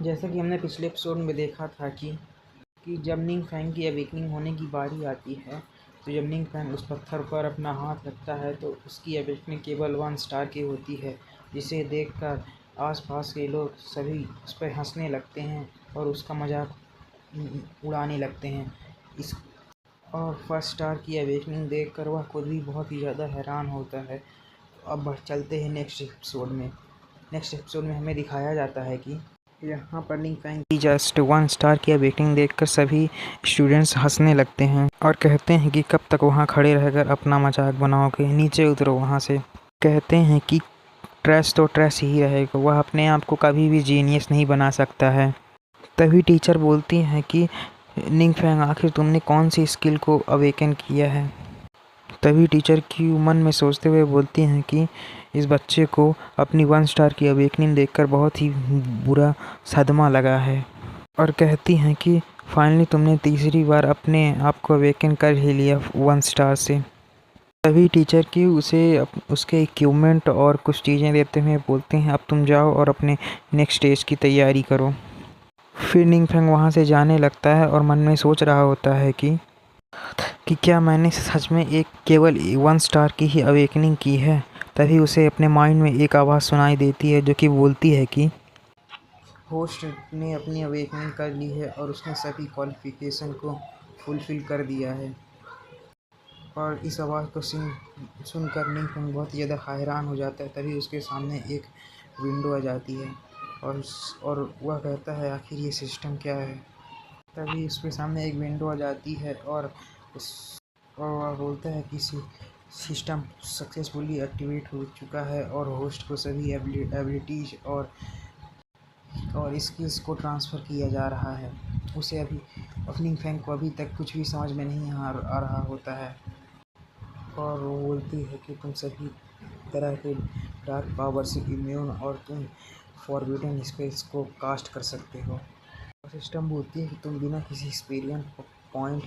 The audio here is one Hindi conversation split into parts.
जैसा कि हमने पिछले एपिसोड में देखा था कि जब निंग फैंग की अवेकनिंग होने की बारी आती है, तो जब निंग फैंग उस पत्थर पर अपना हाथ रखता है तो उसकी अवेकनिंग केवल 1 स्टार की होती है, जिसे देखकर आसपास के लोग सभी उस पर हंसने लगते हैं और उसका मजाक उड़ाने लगते हैं। इस और 1 स्टार की अवेकनिंग देखकर वह खुद भी बहुत ही ज़्यादा हैरान होता है। तो अब चलते हैं नेक्स्ट एपिसोड में हमें दिखाया जाता है कि यहाँ पर निंग फैंग की जस्ट 1 स्टार की अवेकनिंग देखकर सभी स्टूडेंट्स हंसने लगते हैं और कहते हैं कि कब तक वहाँ खड़े रहकर अपना मजाक बनाओगे, नीचे उतरो वहाँ से। कहते हैं कि ट्रैश तो ट्रैश ही रहेगा, वह अपने आप को कभी भी जीनियस नहीं बना सकता है। तभी टीचर बोलती हैं कि निंग फैंग, आखिर तुमने कौन सी स्किल को अवेकन किया है। तभी टीचर की मन में सोचते हुए बोलती हैं कि इस बच्चे को अपनी 1 स्टार की अवेकनिंग देखकर बहुत ही बुरा सदमा लगा है और कहती हैं कि फाइनली तुमने तीसरी बार अपने आप को अवेकन कर ही लिया 1 स्टार से। तभी टीचर की उसे उसके इक्विपमेंट और कुछ चीज़ें देते हुए बोलते हैं, अब तुम जाओ और अपने नेक्स्ट स्टेज की तैयारी करो। फिर निंग फैंग वहाँ से जाने लगता है और मन में सोच रहा होता है कि क्या मैंने सच में केवल 1 स्टार की ही अवेकनिंग की है। तभी उसे अपने माइंड में एक आवाज़ सुनाई देती है जो कि बोलती है कि होस्ट ने अपनी अवेकनिंग कर ली है और उसने सभी क्वालिफिकेशन को फुलफिल कर दिया है। और इस आवाज़ को सुनकर निंग फैंग बहुत ज़्यादा हैरान हो जाता है। तभी उसके सामने एक विंडो आ जाती है और वह कहता है, आखिर ये सिस्टम क्या है। तभी उसके सामने एक विंडो आ जाती है और वह बोलता है कि सिस्टम सक्सेसफुली एक्टिवेट हो चुका है और होस्ट को सभी एबिलिटीज़ और स्किल्स को ट्रांसफ़र किया जा रहा है। उसे निंग फैंग को अभी तक कुछ भी समझ में नहीं आ रहा होता है और वो बोलती है कि तुम सभी तरह के डार्क पावर से इम्यून और तुम फॉरबिडन स्पेल्स को कास्ट कर सकते हो। सिस्टम बोलती है कि तुम बिना किसी एक्सपीरियंस पॉइंट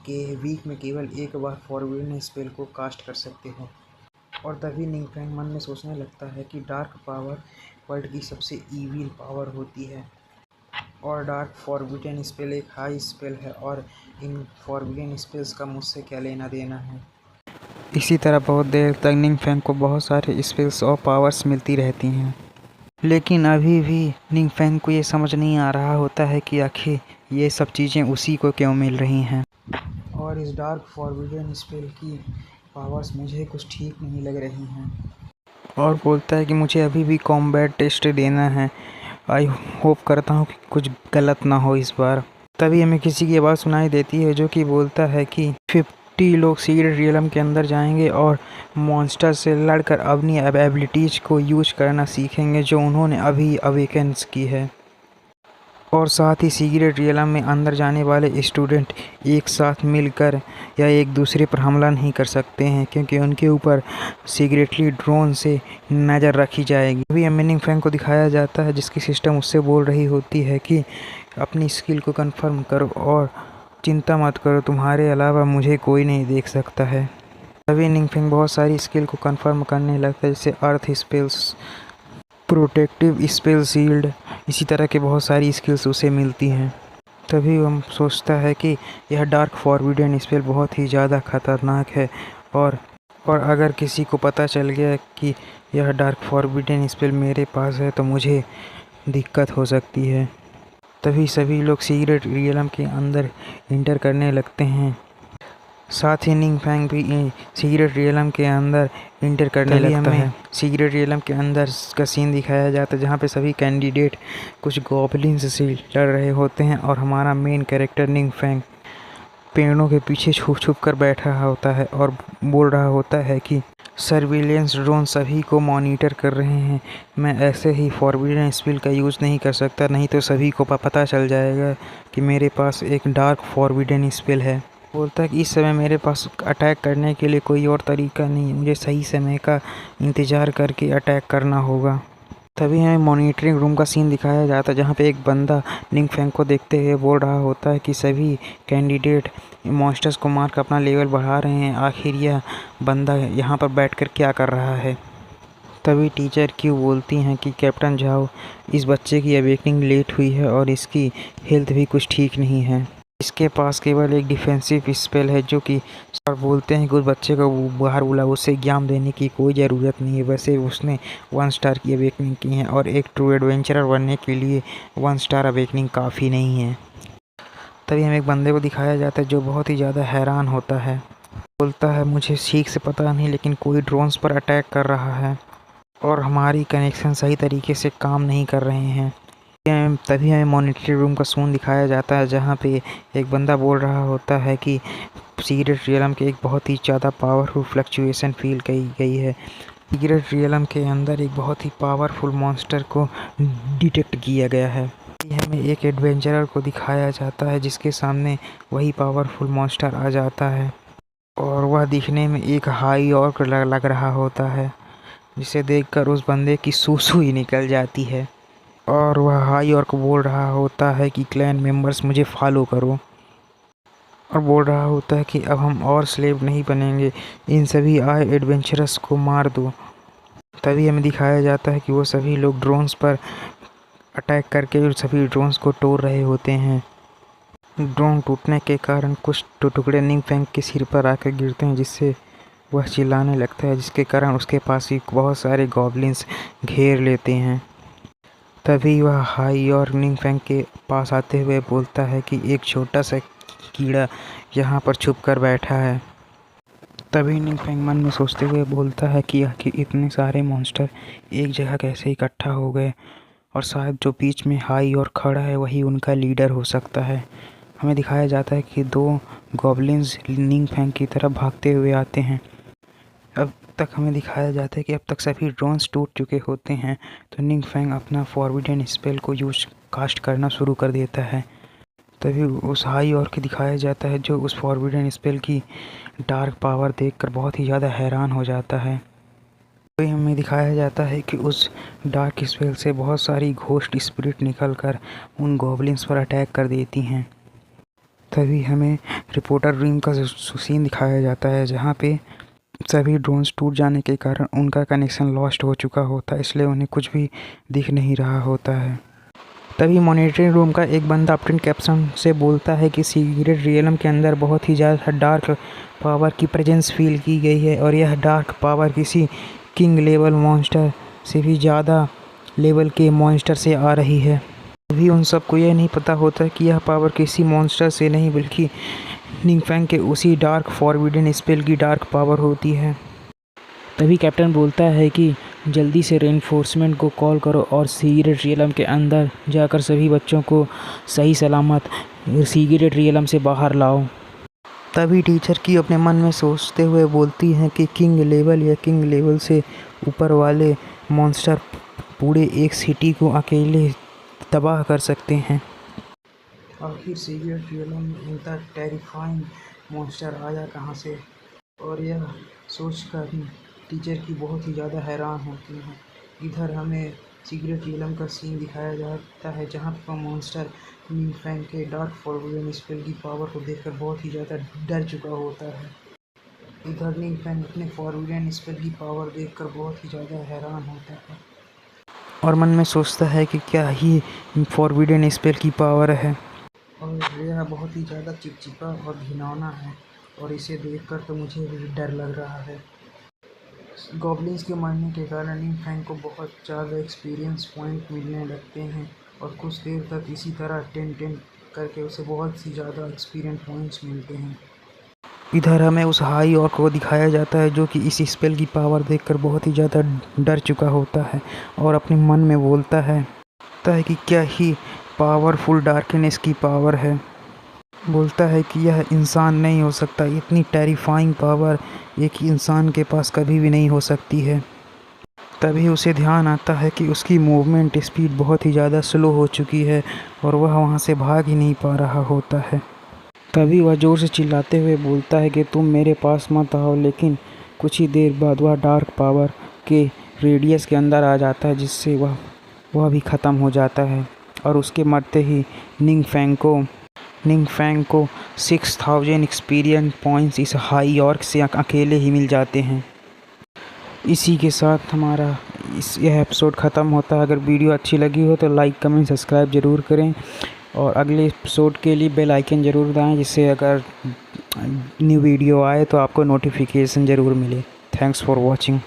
के वीक में केवल एक बार फॉरबिडन स्पेल को कास्ट कर सकते हो। और तभी निंग फैंग मन में सोचने लगता है कि डार्क पावर वर्ल्ड की सबसे ईविल पावर होती है और डार्क फॉरबिडन स्पेल एक हाई स्पेल है और इन फॉरबिडन स्पेल्स का मुझसे क्या लेना देना है। इसी तरह बहुत देर तक निंग फैंग को बहुत सारे स्पेल्स और पावर्स मिलती रहती हैं, लेकिन अभी भी निंग फैंग को ये समझ नहीं आ रहा होता है कि आखिर ये सब चीज़ें उसी को क्यों मिल रही हैं। और इस डार्क फॉरबिडन स्पेल की पावर्स मुझे कुछ ठीक नहीं लग रही हैं और बोलता है कि मुझे अभी भी कॉम्बैट टेस्ट देना है। आई होप करता हूँ कि कुछ गलत ना हो इस बार। तभी हमें किसी की आवाज़ सुनाई देती है जो कि बोलता है कि 50 लोग सीक्रेट रियलम के अंदर जाएंगे और मॉन्स्टर से लड़कर अपनी एबिलिटीज़ को यूज करना सीखेंगे जो उन्होंने अभी अवेकन्स की है। और साथ ही सीक्रेट रियलम में अंदर जाने वाले स्टूडेंट एक साथ मिलकर या एक दूसरे पर हमला नहीं कर सकते हैं क्योंकि उनके ऊपर सीक्रेटली ड्रोन से नज़र रखी जाएगी। अभी हमें निंग फैंग को दिखाया जाता है जिसकी सिस्टम उससे बोल रही होती है कि अपनी स्किल को कंफर्म करो और चिंता मत करो, तुम्हारे अलावा मुझे कोई नहीं देख सकता है। तभी निंग फैंग बहुत सारी स्किल को कंफर्म करने लगता है, जैसे अर्थ स्पेल्स, प्रोटेक्टिव स्पेल, शील्ड, इसी तरह के बहुत सारी स्किल्स उसे मिलती हैं। तभी हम सोचता है कि यह डार्क फॉरबिडन स्पेल बहुत ही ज़्यादा खतरनाक है और अगर किसी को पता चल गया कि यह डार्क फॉरबिडन स्पेल मेरे पास है तो मुझे दिक्कत हो सकती है। तभी सभी लोग सीक्रेट रियलम के अंदर इंटर करने लगते हैं। साथ ही निंग फैंग भी सीक्रेट रियलम के अंदर इंटर करने लगता है। सीक्रेट रियलम के अंदर का सीन दिखाया जाता है जहाँ पे सभी कैंडिडेट कुछ गॉबलिन्स से लड़ रहे होते हैं और हमारा मेन कैरेक्टर निंग फैंग पेड़ों के पीछे छुप छुप कर बैठा होता है और बोल रहा होता है कि सर्विलेंस ड्रोन सभी को मॉनिटर कर रहे हैं, मैं ऐसे ही फॉरबिडन स्पेल का यूज़ नहीं कर सकता, नहीं तो सभी को पता चल जाएगा कि मेरे पास एक डार्क फॉरबिडन स्पेल है। बोलता है कि इस समय मेरे पास अटैक करने के लिए कोई और तरीका नहीं, मुझे सही समय का इंतज़ार करके अटैक करना होगा। तभी हमें मॉनिटरिंग रूम का सीन दिखाया जाता है जहाँ पे एक बंदा निंग फैंग को देखते हुए बोल रहा होता है कि सभी कैंडिडेट मॉन्स्टर्स को मार कर अपना लेवल बढ़ा रहे हैं, आखिर यह बंदा यहाँ पर बैठकर क्या कर रहा है। तभी टीचर क्यों बोलती हैं कि कैप्टन जाओ, इस बच्चे की अवेकनिंग लेट हुई है और इसकी हेल्थ भी कुछ ठीक नहीं है। इसके पास केवल एक डिफेंसिव स्पेल है जो कि सर बोलते हैं कि उस बच्चे को बाहर बुलाओ, उसे एग्जाम देने की कोई ज़रूरत नहीं है। वैसे उसने 1 स्टार की अवेकनिंग की है और एक ट्रू एडवेंचरर बनने के लिए 1 स्टार अवेकनिंग काफ़ी नहीं है। तभी हमें एक बंदे को दिखाया जाता है जो बहुत ही ज़्यादा हैरान होता है। बोलता है मुझे ठीक से पता नहीं लेकिन कोई ड्रोन्स पर अटैक कर रहा है और हमारी कनेक्शन सही तरीके से काम नहीं कर रहे हैं। तभी हमें मॉनिटरिंग रूम का सीन दिखाया जाता है जहाँ पे एक बंदा बोल रहा होता है कि सीक्रेट रियलम के एक बहुत ही ज़्यादा पावरफुल फ्लक्चुएशन फील की गई है। सीक्रेट रियलम के अंदर एक बहुत ही पावरफुल मॉन्स्टर को डिटेक्ट किया गया है। हमें एक एडवेंचरर को दिखाया जाता है जिसके सामने वही पावरफुल मॉन्स्टर आ जाता है और वह दिखने में एक हाई ऑर्क लग रहा होता है, जिसे देखकर उस बंदे की सूसू ही निकल जाती है और वह हाई ऑर्क बोल रहा होता है कि क्लैन मेंबर्स मुझे फॉलो करो और बोल रहा होता है कि अब हम और स्लेव नहीं बनेंगे, इन सभी आए एडवेंचरस को मार दो। तभी हमें दिखाया जाता है कि वो सभी लोग ड्रोन्स पर अटैक करके सभी ड्रोन्स को तोड़ रहे होते हैं। ड्रोन टूटने के कारण कुछ टुकड़े निंग फेंग के सिर पर आकर गिरते हैं जिससे वह चिल्लाने लगता है, जिसके कारण उसके पास ही बहुत सारे गॉब्लिन्स घेर लेते हैं। तभी वह हाई और निंग फेंग के पास आते हुए बोलता है कि एक छोटा सा कीड़ा यहाँ पर छुप कर बैठा है। तभी निंग फेंग मन में सोचते हुए बोलता है कि इतने सारे मॉन्स्टर एक जगह कैसे इकट्ठा हो गए और शायद जो बीच में हाई और खड़ा है वही उनका लीडर हो सकता है। हमें दिखाया जाता है कि 2 गॉब्लिन्स निंग फेंग की तरफ भागते हुए आते हैं। अब तक हमें दिखाया जाता है कि अब तक सभी ड्रोन्स टूट चुके होते हैं, तो निंग फेंग अपना फॉरबिडन स्पेल को कास्ट करना शुरू कर देता है। तभी उस हाई ऑर्क को दिखाया जाता है जो उस फॉरबिडन स्पेल की डार्क पावर देखकर बहुत ही ज़्यादा हैरान हो जाता है। तभी हमें दिखाया जाता है कि उस डार्क स्पेल से बहुत सारी घोस्ट स्पिरिट निकलकर उन गॉब्लिन्स पर अटैक कर देती हैं। तभी हमें रिपोर्टर रूम का सीन दिखाया जाता है जहाँ पे सभी ड्रोन्स टूट जाने के कारण उनका कनेक्शन लॉस्ट हो चुका होता है, इसलिए उन्हें कुछ भी दिख नहीं रहा होता है। तभी मॉनिटरिंग रूम का एक बंदा अपने कैप्टन से बोलता है कि सीक्रेट रियलम के अंदर बहुत ही ज़्यादा डार्क पावर की प्रेजेंस फील की गई है और यह डार्क पावर किसी किंग लेवल मॉन्स्टर से भी ज़्यादा लेवल के मॉन्स्टर से आ रही है। अभी उन सबको यह नहीं पता होता कि यह पावर किसी मॉन्स्टर से नहीं बल्कि निंग फेंग के उसी डार्क फॉरबिडन स्पेल की डार्क पावर होती है। तभी कैप्टन बोलता है कि जल्दी से रेनफोर्समेंट को कॉल करो और सीक्रेट रियलम के अंदर जाकर सभी बच्चों को सही सलामत सीक्रेट रियलम से बाहर लाओ। तभी टीचर की अपने मन में सोचते हुए बोलती हैं कि किंग लेवल या किंग लेवल से ऊपर वाले मॉन्स्टर पूरे एक सिटी को अकेले तबाह कर सकते हैं। आखिर सीक्रेट रियलम में इतना टेरिफाइंग मॉन्स्टर आया कहाँ से, और यह सोचकर टीचर की बहुत ही ज़्यादा हैरान होती हैं। इधर हमें सीक्रेट रियलम का सीन दिखाया जाता है जहाँ पर मॉन्स्टर निंग फेंग के डार्क फॉरबिडन स्पेल की पावर को देखकर बहुत ही ज़्यादा डर चुका होता है। इधर निंग फेंग अपने फॉरबिडन स्पेल की पावर देखकर बहुत ही ज़्यादा हैरान होता है और मन में सोचता है कि क्या ही फॉरबिडन स्पेल की पावर है, और यह बहुत ही ज़्यादा चिपचिपा और घिनौना है और इसे देखकर तो मुझे भी डर लग रहा है। गॉब्लिन्स के मरने के कारण निंग फेंग को बहुत ज़्यादा एक्सपीरियंस पॉइंट मिलने लगते हैं और कुछ देर तक इसी तरह 10-10 करके उसे बहुत सी ज़्यादा एक्सपीरियंस पॉइंट्स मिलते हैं। इधर हमें उस हाई ऑर्क को दिखाया जाता है जो कि इस स्पेल की पावर देखकर बहुत ही ज़्यादा डर चुका होता है और अपने मन में बोलता है कि क्या ही पावरफुल डार्कनेस की पावर है। बोलता है कि यह इंसान नहीं हो सकता, इतनी टेरिफाइंग पावर एक इंसान के पास कभी भी नहीं हो सकती है। तभी उसे ध्यान आता है कि उसकी मूवमेंट स्पीड बहुत ही ज़्यादा स्लो हो चुकी है और वह वहाँ से भाग ही नहीं पा रहा होता है। तभी वह ज़ोर से चिल्लाते हुए बोलता है कि तुम मेरे पास मत आओ, लेकिन कुछ ही देर बाद वह डार्क पावर के रेडियस के अंदर आ जाता है जिससे वह भी ख़त्म हो जाता है और उसके मरते ही निंग फेंग को 6000 एक्सपीरियंस पॉइंट्स इस हाई ऑर्क से अकेले ही मिल जाते हैं। इसी के साथ हमारा यह एपिसोड ख़त्म होता है। अगर वीडियो अच्छी लगी हो तो लाइक कमेंट सब्सक्राइब ज़रूर करें और अगले एपिसोड के लिए बेल आइकन ज़रूर दबाएं, जिससे अगर न्यू वीडियो आए तो आपको नोटिफिकेशन ज़रूर मिले। Thanks for watching.